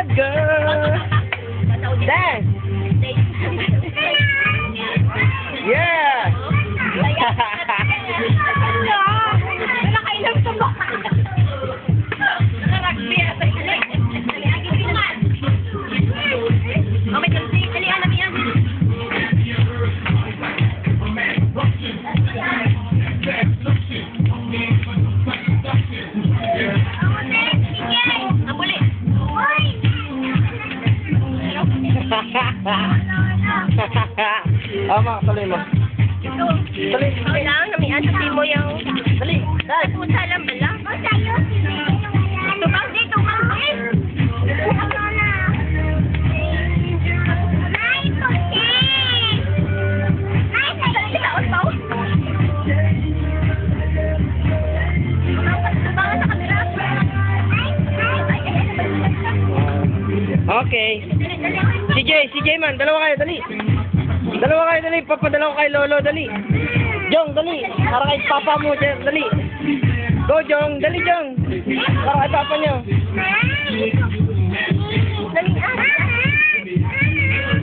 Bad girl. Dance. Yeah. Ama, tuloy mo. Tuloy. Kailangan namian sa mo yung... Dali. Dali. Pusa lang bala. Tubang din, tubang din. Okay. CJ man, dalawa kayo, dali. Dalawa kayo, dali. Papadala ko kay Lolo, dali. Jong, dali. Para kay Papa mo, dali. Go, Jong. Dali, Jong. Para kay Papa nyo.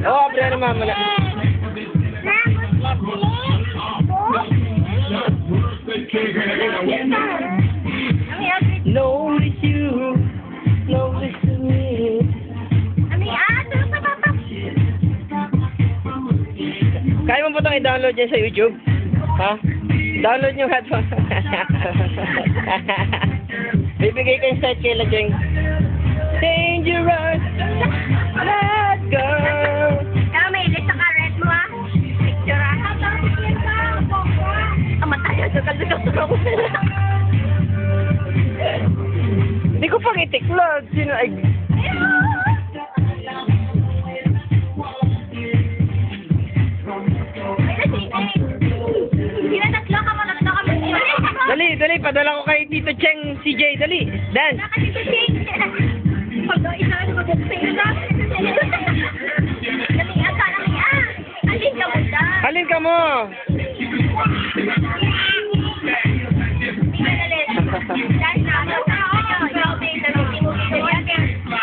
Oo, abre na mama na. Notice you. Notice me. Kaya mo ba itong i-download yan sa YouTube? Ha? Download nyo headphone. Bibigay ko yung set kay Lajeng. Dangerous. Let's go. Kaya may ilis sa karet mo ha? Picture ha? Amatay sa kalutok-tok. Hindi ko pang itik-vlog. Sino ay... Dali, padala ko kay Tito Cheng, CJ, dali. Dance. Halin ka mo.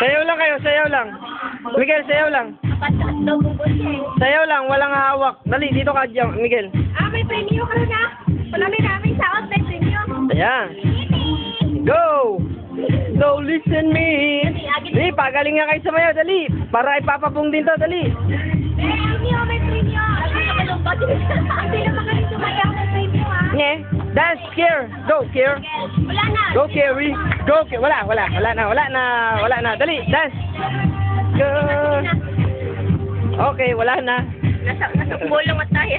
Sayaw lang kayo, sayaw lang. Miguel, sayaw lang. Sayaw lang, walang hawak. Dali, dito ka, Miguel. May premium ka na. Wala may namin sa out, may premium. Ayan. Go! So listen me. Dali, pagaling nga kayo sa mayo, dali. Para ipapapong din to, dali. May premium. Hindi naman kami sumayaw ng premium, ha? Nye, dance, Kier. Go, Kier. Wala na. Go, Kerry. Go, Kier. Wala na. Dali, dance. Go. Okay, wala na. Nasa bulong at tayo.